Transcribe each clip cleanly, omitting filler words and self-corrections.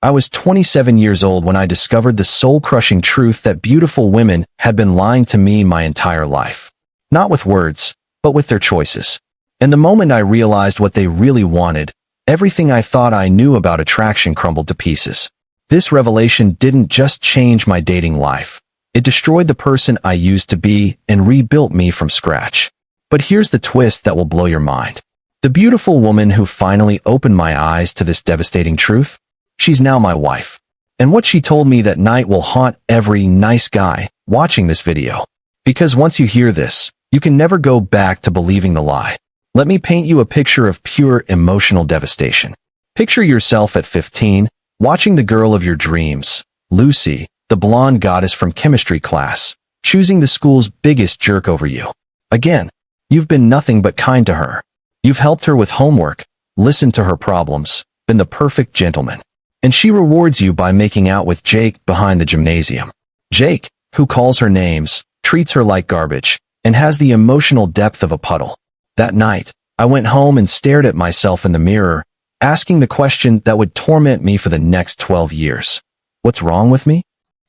I was 27 years old when I discovered the soul-crushing truth that beautiful women had been lying to me my entire life. Not with words, but with their choices. And the moment I realized what they really wanted, everything I thought I knew about attraction crumbled to pieces. This revelation didn't just change my dating life. It destroyed the person I used to be and rebuilt me from scratch. But here's the twist that will blow your mind. The beautiful woman who finally opened my eyes to this devastating truth? She's now my wife. And what she told me that night will haunt every nice guy watching this video. Because once you hear this, you can never go back to believing the lie. Let me paint you a picture of pure emotional devastation. Picture yourself at 15, watching the girl of your dreams, Lucy, the blonde goddess from chemistry class, choosing the school's biggest jerk over you. Again, you've been nothing but kind to her. You've helped her with homework, listened to her problems, been the perfect gentleman. And she rewards you by making out with Jake behind the gymnasium. Jake, who calls her names, treats her like garbage, and has the emotional depth of a puddle. That night, I went home and stared at myself in the mirror, asking the question that would torment me for the next 12 years. What's wrong with me?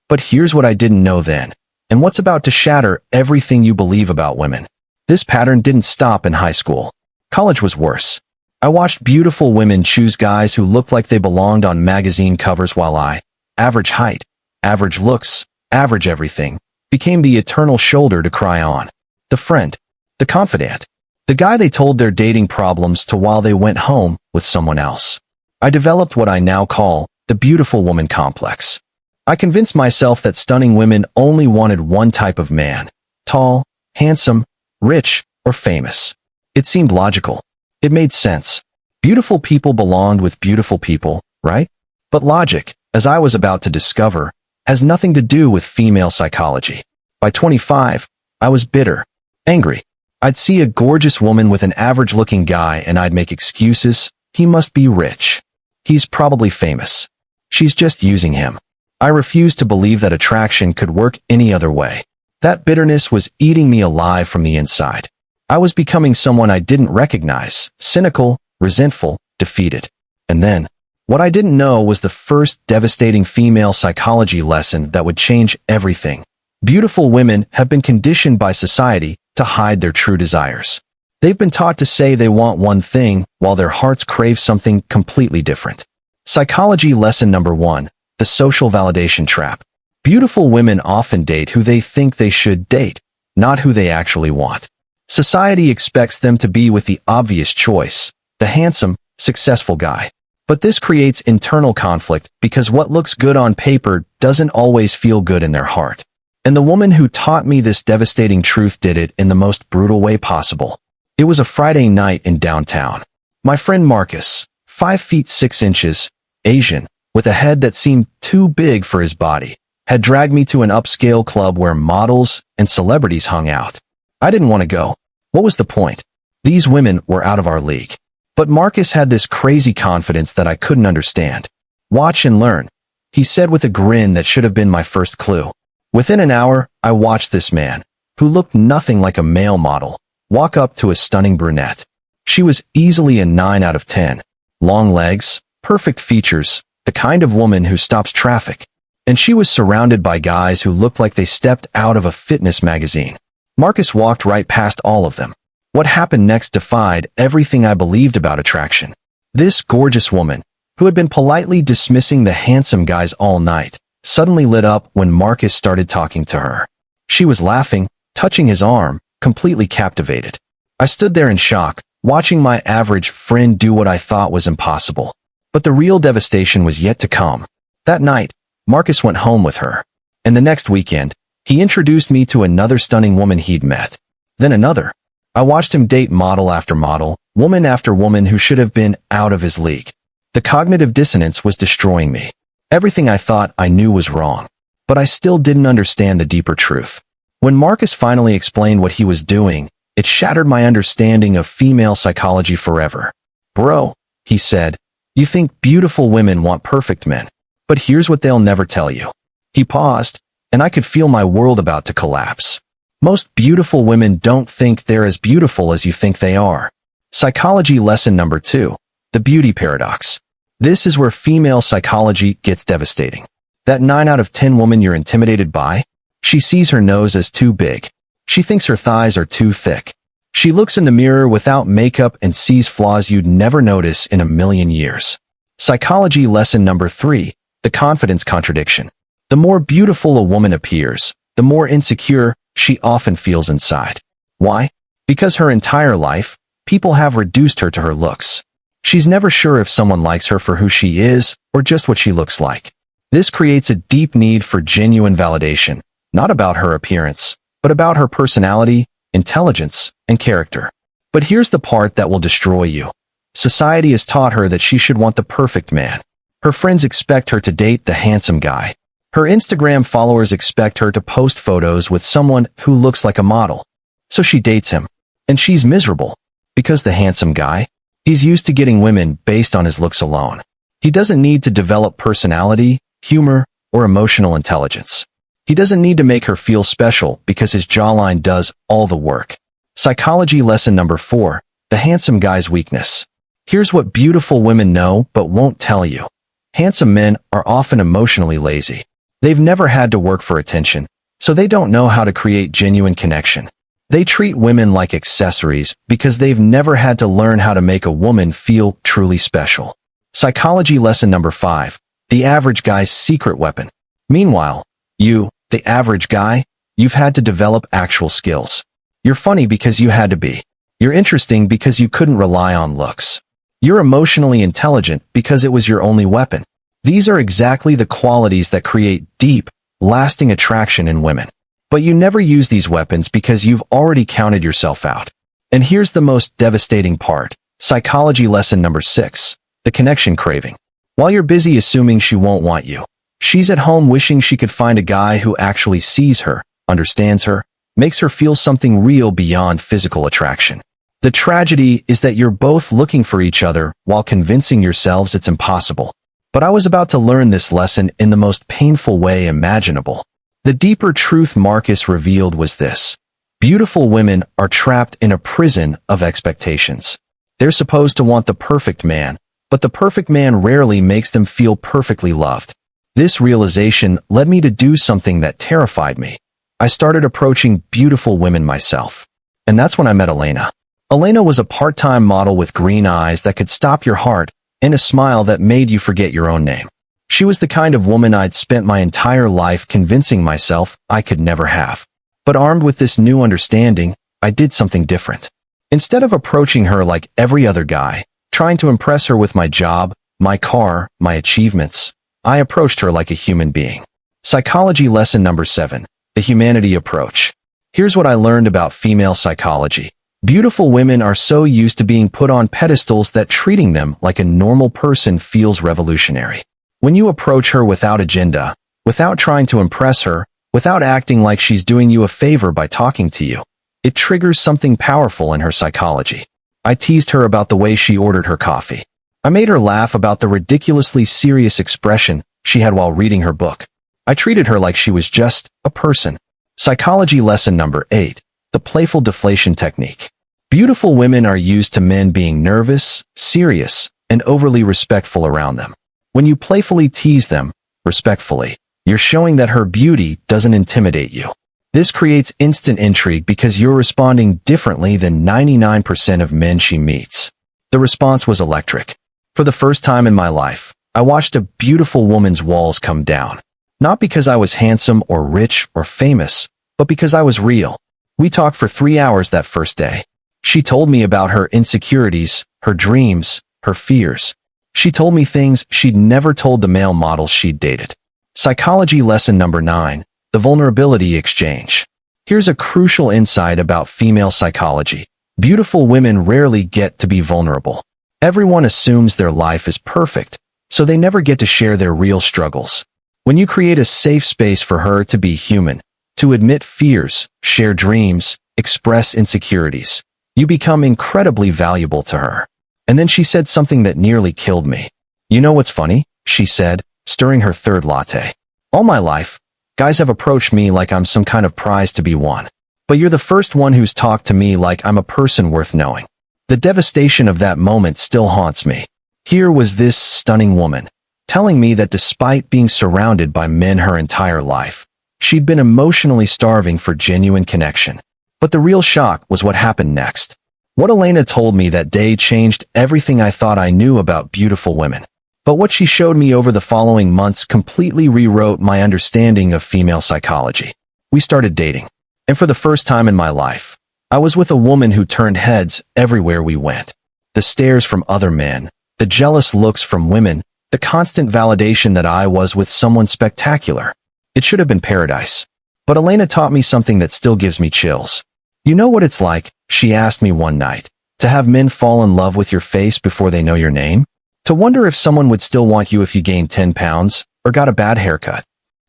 But here's what I didn't know then, and what's about to shatter everything you believe about women. This pattern didn't stop in high school. College was worse. I watched beautiful women choose guys who looked like they belonged on magazine covers while I, average height, average looks, average everything, became the eternal shoulder to cry on. The friend, the confidant, the guy they told their dating problems to while they went home with someone else. I developed what I now call the beautiful woman complex. I convinced myself that stunning women only wanted one type of man: tall, handsome, rich, or famous. It seemed logical. It made sense. Beautiful people belonged with beautiful people, right? But logic, as I was about to discover, has nothing to do with female psychology. By 25, I was bitter, angry. I'd see a gorgeous woman with an average-looking guy and I'd make excuses. He must be rich. He's probably famous. She's just using him. I refused to believe that attraction could work any other way. That bitterness was eating me alive from the inside. I was becoming someone I didn't recognize, cynical, resentful, defeated. And then, what I didn't know was the first devastating female psychology lesson that would change everything. Beautiful women have been conditioned by society to hide their true desires. They've been taught to say they want one thing while their hearts crave something completely different. Psychology lesson number 1, the social validation trap. Beautiful women often date who they think they should date, not who they actually want. Society expects them to be with the obvious choice, the handsome, successful guy. But this creates internal conflict because what looks good on paper doesn't always feel good in their heart. And the woman who taught me this devastating truth did it in the most brutal way possible. It was a Friday night in downtown. My friend Marcus, 5 feet 6 inches, Asian, with a head that seemed too big for his body, had dragged me to an upscale club where models and celebrities hung out. I didn't want to go. What was the point? These women were out of our league. But Marcus had this crazy confidence that I couldn't understand. Watch and learn, he said with a grin that should have been my first clue. Within an hour, I watched this man, who looked nothing like a male model, walk up to a stunning brunette. She was easily a 9 out of 10. Long legs, perfect features, the kind of woman who stops traffic. And she was surrounded by guys who looked like they stepped out of a fitness magazine. Marcus walked right past all of them. What happened next defied everything I believed about attraction. This gorgeous woman, who had been politely dismissing the handsome guys all night, suddenly lit up when Marcus started talking to her. She was laughing, touching his arm, completely captivated. I stood there in shock, watching my average friend do what I thought was impossible. But the real devastation was yet to come. That night, Marcus went home with her. And the next weekend, he introduced me to another stunning woman he'd met. Then another. I watched him date model after model, woman after woman who should have been out of his league. The cognitive dissonance was destroying me. Everything I thought I knew was wrong. But I still didn't understand the deeper truth. When Marcus finally explained what he was doing, it shattered my understanding of female psychology forever. Bro, he said, you think beautiful women want perfect men. But here's what they'll never tell you. He paused, and I could feel my world about to collapse. Most beautiful women don't think they're as beautiful as you think they are. Psychology lesson number 2, the beauty paradox. This is where female psychology gets devastating. That 9 out of 10 woman you're intimidated by? She sees her nose as too big. She thinks her thighs are too thick. She looks in the mirror without makeup and sees flaws you'd never notice in a million years. Psychology lesson number 3, the confidence contradiction. The more beautiful a woman appears, the more insecure she often feels inside. Why? Because her entire life, people have reduced her to her looks. She's never sure if someone likes her for who she is or just what she looks like. This creates a deep need for genuine validation, not about her appearance, but about her personality, intelligence, and character. But here's the part that will destroy you. Society has taught her that she should want the perfect man. Her friends expect her to date the handsome guy. Her Instagram followers expect her to post photos with someone who looks like a model. So she dates him. And she's miserable. Because the handsome guy, he's used to getting women based on his looks alone. He doesn't need to develop personality, humor, or emotional intelligence. He doesn't need to make her feel special because his jawline does all the work. Psychology lesson number 4, the handsome guy's weakness. Here's what beautiful women know but won't tell you. Handsome men are often emotionally lazy. They've never had to work for attention, so they don't know how to create genuine connection. They treat women like accessories because they've never had to learn how to make a woman feel truly special. Psychology lesson number 5, the average guy's secret weapon. Meanwhile, you, the average guy, you've had to develop actual skills. You're funny because you had to be. You're interesting because you couldn't rely on looks. You're emotionally intelligent because it was your only weapon. These are exactly the qualities that create deep, lasting attraction in women. But you never use these weapons because you've already counted yourself out. And here's the most devastating part. Psychology lesson number 6, the connection craving. While you're busy assuming she won't want you, she's at home wishing she could find a guy who actually sees her, understands her, makes her feel something real beyond physical attraction. The tragedy is that you're both looking for each other while convincing yourselves it's impossible. But I was about to learn this lesson in the most painful way imaginable. The deeper truth Marcus revealed was this. Beautiful women are trapped in a prison of expectations. They're supposed to want the perfect man, but the perfect man rarely makes them feel perfectly loved. This realization led me to do something that terrified me. I started approaching beautiful women myself. And that's when I met Elena. Elena was a part-time model with green eyes that could stop your heart and a smile that made you forget your own name. She was the kind of woman I'd spent my entire life convincing myself I could never have. But armed with this new understanding, I did something different. Instead of approaching her like every other guy, trying to impress her with my job, my car, my achievements, I approached her like a human being. Psychology lesson number 7, the humanity approach. Here's what I learned about female psychology. Beautiful women are so used to being put on pedestals that treating them like a normal person feels revolutionary. When you approach her without agenda, without trying to impress her, without acting like she's doing you a favor by talking to you, it triggers something powerful in her psychology. I teased her about the way she ordered her coffee. I made her laugh about the ridiculously serious expression she had while reading her book. I treated her like she was just a person. Psychology lesson number 8, the playful deflation technique. Beautiful women are used to men being nervous, serious, and overly respectful around them. When you playfully tease them, respectfully, you're showing that her beauty doesn't intimidate you. This creates instant intrigue because you're responding differently than 99% of men she meets. The response was electric. For the first time in my life, I watched a beautiful woman's walls come down. Not because I was handsome or rich or famous, but because I was real. We talked for 3 hours that first day. She told me about her insecurities, her dreams, her fears. She told me things she'd never told the male models she'd dated. Psychology lesson number 9, the vulnerability exchange. Here's a crucial insight about female psychology. Beautiful women rarely get to be vulnerable. Everyone assumes their life is perfect, so they never get to share their real struggles. When you create a safe space for her to be human, to admit fears, share dreams, express insecurities, you become incredibly valuable to her. And then she said something that nearly killed me. You know what's funny? She said, stirring her third latte. All my life, guys have approached me like I'm some kind of prize to be won. But you're the first one who's talked to me like I'm a person worth knowing. The devastation of that moment still haunts me. Here was this stunning woman, telling me that despite being surrounded by men her entire life, she'd been emotionally starving for genuine connection. But the real shock was what happened next. What Elena told me that day changed everything I thought I knew about beautiful women. But what she showed me over the following months completely rewrote my understanding of female psychology. We started dating. And for the first time in my life, I was with a woman who turned heads everywhere we went. The stares from other men, the jealous looks from women, the constant validation that I was with someone spectacular. It should have been paradise. But Elena taught me something that still gives me chills. You know what it's like, she asked me one night, to have men fall in love with your face before they know your name? To wonder if someone would still want you if you gained 10 pounds or got a bad haircut.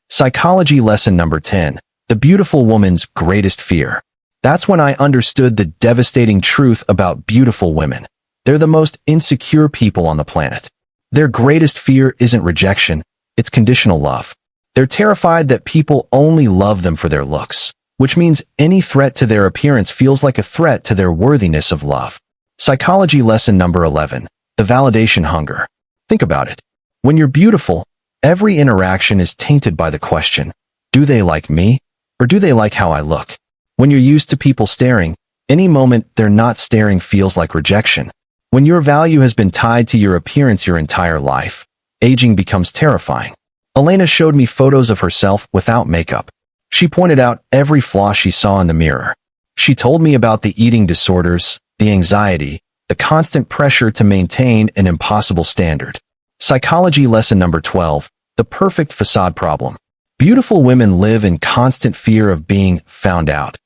Psychology lesson number 10, the beautiful woman's greatest fear. That's when I understood the devastating truth about beautiful women. They're the most insecure people on the planet. Their greatest fear isn't rejection, it's conditional love. They're terrified that people only love them for their looks, which means any threat to their appearance feels like a threat to their worthiness of love. Psychology lesson number 11, the validation hunger. Think about it. When you're beautiful, every interaction is tainted by the question, do they like me, or do they like how I look? When you're used to people staring, any moment they're not staring feels like rejection. When your value has been tied to your appearance your entire life, aging becomes terrifying. Elena showed me photos of herself without makeup. She pointed out every flaw she saw in the mirror. She told me about the eating disorders, the anxiety, the constant pressure to maintain an impossible standard. Psychology lesson number 12, the perfect facade problem. Beautiful women live in constant fear of being found out.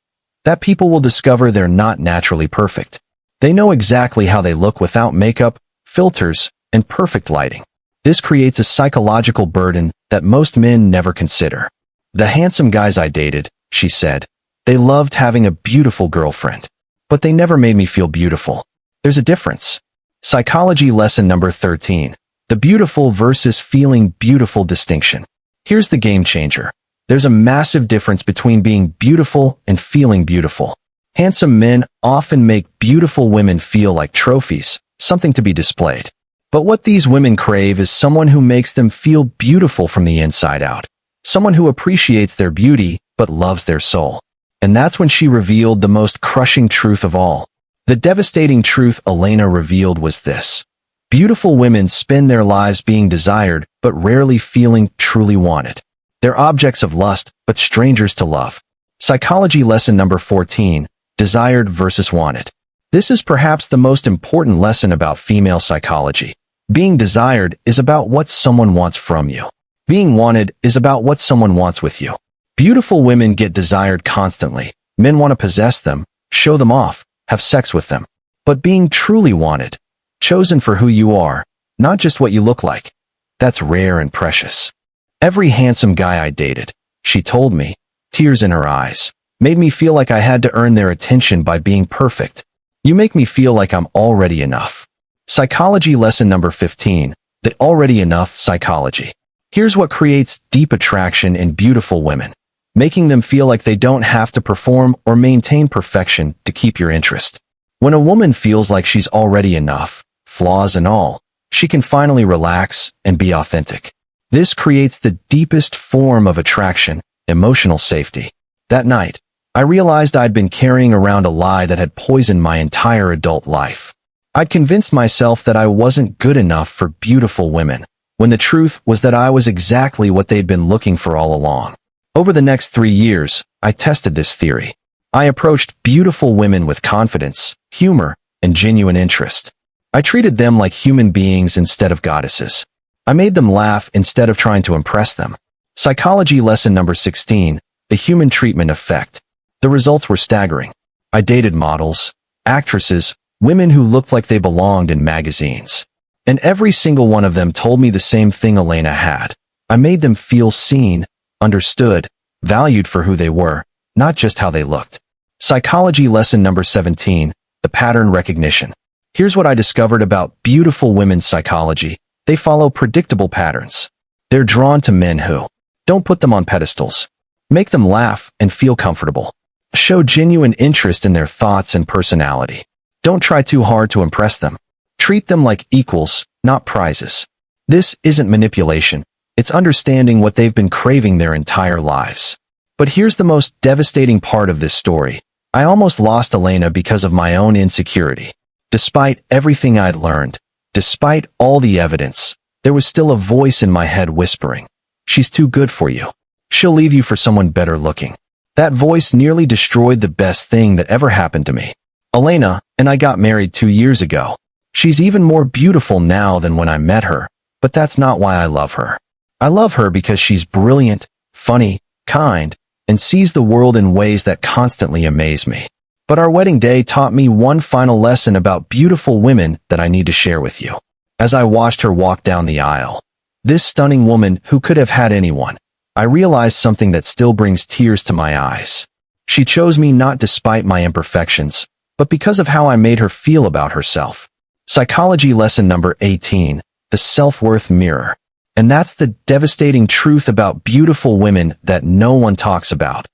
That people will discover they're not naturally perfect. They know exactly how they look without makeup, filters, and perfect lighting. This creates a psychological burden that most men never consider. The handsome guys I dated, she said, they loved having a beautiful girlfriend. But they never made me feel beautiful. There's a difference. Psychology lesson number 13, the beautiful versus feeling beautiful distinction. Here's the game changer. There's a massive difference between being beautiful and feeling beautiful. Handsome men often make beautiful women feel like trophies, something to be displayed. But what these women crave is someone who makes them feel beautiful from the inside out. Someone who appreciates their beauty, but loves their soul. And that's when she revealed the most crushing truth of all. The devastating truth Elena revealed was this. Beautiful women spend their lives being desired, but rarely feeling truly wanted. They're objects of lust, but strangers to love. Psychology lesson number 14, desired versus wanted. This is perhaps the most important lesson about female psychology. Being desired is about what someone wants from you. Being wanted is about what someone wants with you. Beautiful women get desired constantly. Men want to possess them, show them off, have sex with them. But being truly wanted, chosen for who you are, not just what you look like, that's rare and precious. Every handsome guy I dated, she told me, tears in her eyes, made me feel like I had to earn their attention by being perfect. You make me feel like I'm already enough. Psychology lesson number 15, the already enough psychology. Here's what creates deep attraction in beautiful women, making them feel like they don't have to perform or maintain perfection to keep your interest. When a woman feels like she's already enough, flaws and all, she can finally relax and be authentic. This creates the deepest form of attraction, emotional safety. That night, I realized I'd been carrying around a lie that had poisoned my entire adult life. I'd convinced myself that I wasn't good enough for beautiful women, when the truth was that I was exactly what they'd been looking for all along. Over the next 3 years, I tested this theory. I approached beautiful women with confidence, humor, and genuine interest. I treated them like human beings instead of goddesses. I made them laugh instead of trying to impress them. Psychology lesson number 16, the human treatment effect. The results were staggering. I dated models, actresses, women who looked like they belonged in magazines. And every single one of them told me the same thing Elena had. I made them feel seen, understood, valued for who they were, not just how they looked. Psychology lesson number 17, the pattern recognition. Here's what I discovered about beautiful women's psychology. They follow predictable patterns. They're drawn to men who don't put them on pedestals. Make them laugh and feel comfortable. Show genuine interest in their thoughts and personality. Don't try too hard to impress them. Treat them like equals, not prizes. This isn't manipulation. It's understanding what they've been craving their entire lives. But here's the most devastating part of this story. I almost lost Elena because of my own insecurity. Despite everything I'd learned, despite all the evidence, there was still a voice in my head whispering, "She's too good for you. She'll leave you for someone better looking." That voice nearly destroyed the best thing that ever happened to me. Elena and I got married 2 years ago. She's even more beautiful now than when I met her, but that's not why I love her. I love her because she's brilliant, funny, kind, and sees the world in ways that constantly amaze me. But our wedding day taught me one final lesson about beautiful women that I need to share with you. As I watched her walk down the aisle, this stunning woman who could have had anyone, I realized something that still brings tears to my eyes. She chose me not despite my imperfections, but because of how I made her feel about herself. Psychology lesson number 18, the self-worth mirror. And that's the devastating truth about beautiful women that no one talks about.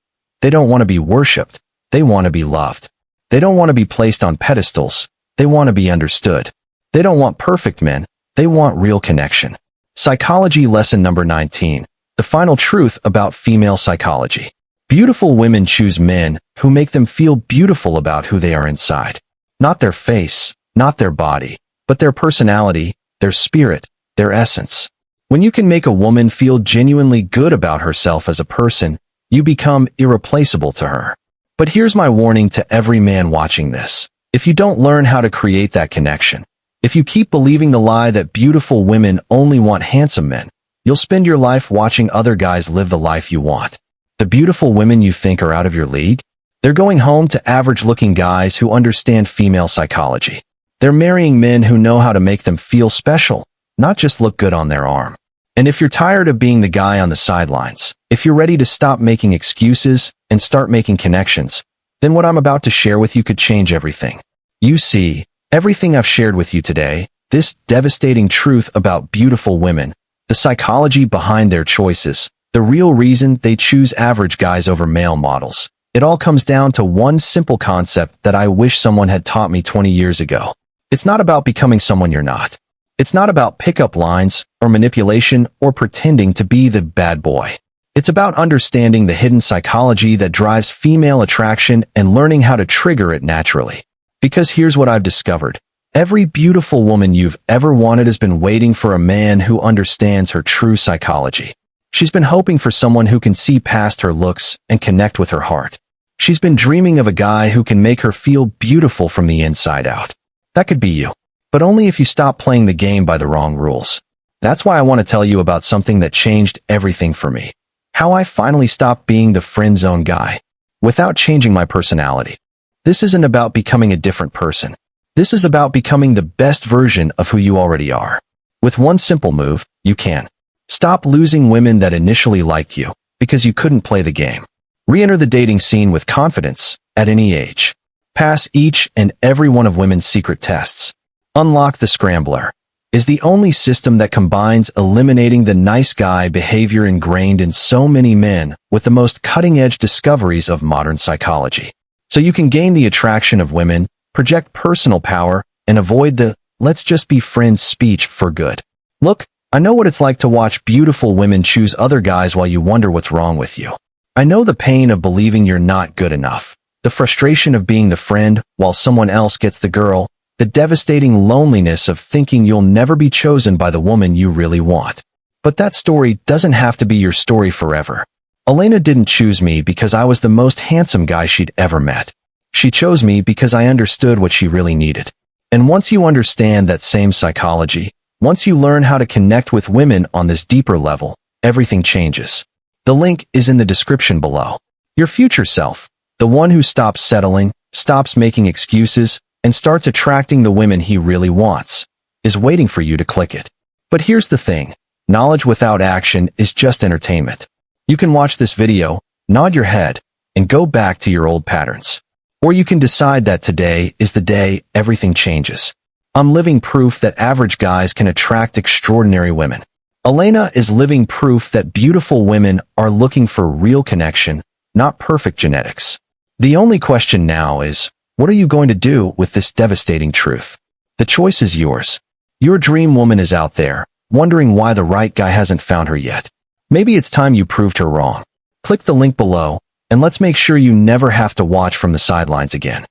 They don't want to be worshipped. They want to be loved. They don't want to be placed on pedestals. They want to be understood. They don't want perfect men. They want real connection. Psychology lesson number 19, the final truth about female psychology. Beautiful women choose men who make them feel beautiful about who they are inside. Not their face, not their body, but their personality, their spirit, their essence. When you can make a woman feel genuinely good about herself as a person, you become irreplaceable to her. But here's my warning to every man watching this. If you don't learn how to create that connection, if you keep believing the lie that beautiful women only want handsome men, you'll spend your life watching other guys live the life you want. The beautiful women you think are out of your league? They're going home to average-looking guys who understand female psychology. They're marrying men who know how to make them feel special, not just look good on their arm. And if you're tired of being the guy on the sidelines, if you're ready to stop making excuses and start making connections, then what I'm about to share with you could change everything. You see, everything I've shared with you today, this devastating truth about beautiful women, the psychology behind their choices, the real reason they choose average guys over male models, it all comes down to one simple concept that I wish someone had taught me 20 years ago. It's not about becoming someone you're not. It's not about pickup lines or manipulation or pretending to be the bad boy. It's about understanding the hidden psychology that drives female attraction and learning how to trigger it naturally. Because here's what I've discovered. Every beautiful woman you've ever wanted has been waiting for a man who understands her true psychology. She's been hoping for someone who can see past her looks and connect with her heart. She's been dreaming of a guy who can make her feel beautiful from the inside out. That could be you. But only if you stop playing the game by the wrong rules. That's why I want to tell you about something that changed everything for me. How I finally stopped being the friend zone guy, without changing my personality. This isn't about becoming a different person. This is about becoming the best version of who you already are. With one simple move, you can. Stop losing women that initially liked you, because you couldn't play the game. Re-enter the dating scene with confidence, at any age. Pass each and every one of women's secret tests. Unlock the Scrambler is the only system that combines eliminating the nice guy behavior ingrained in so many men with the most cutting-edge discoveries of modern psychology. So you can gain the attraction of women, project personal power, and avoid the "let's just be friends" speech for good. Look, I know what it's like to watch beautiful women choose other guys while you wonder what's wrong with you. I know the pain of believing you're not good enough, the frustration of being the friend while someone else gets the girl, the devastating loneliness of thinking you'll never be chosen by the woman you really want. But that story doesn't have to be your story forever. Elena didn't choose me because I was the most handsome guy she'd ever met. She chose me because I understood what she really needed. And once you understand that same psychology, once you learn how to connect with women on this deeper level, everything changes. The link is in the description below. Your future self, the one who stops settling, stops making excuses, and starts attracting the women he really wants, is waiting for you to click it. But here's the thing. Knowledge without action is just entertainment. You can watch this video, nod your head, and go back to your old patterns. Or you can decide that today is the day everything changes. I'm living proof that average guys can attract extraordinary women. Elena is living proof that beautiful women are looking for real connection, not perfect genetics. The only question now is, what are you going to do with this devastating truth? The choice is yours. Your dream woman is out there, wondering why the right guy hasn't found her yet. Maybe it's time you proved her wrong. Click the link below, and let's make sure you never have to watch from the sidelines again.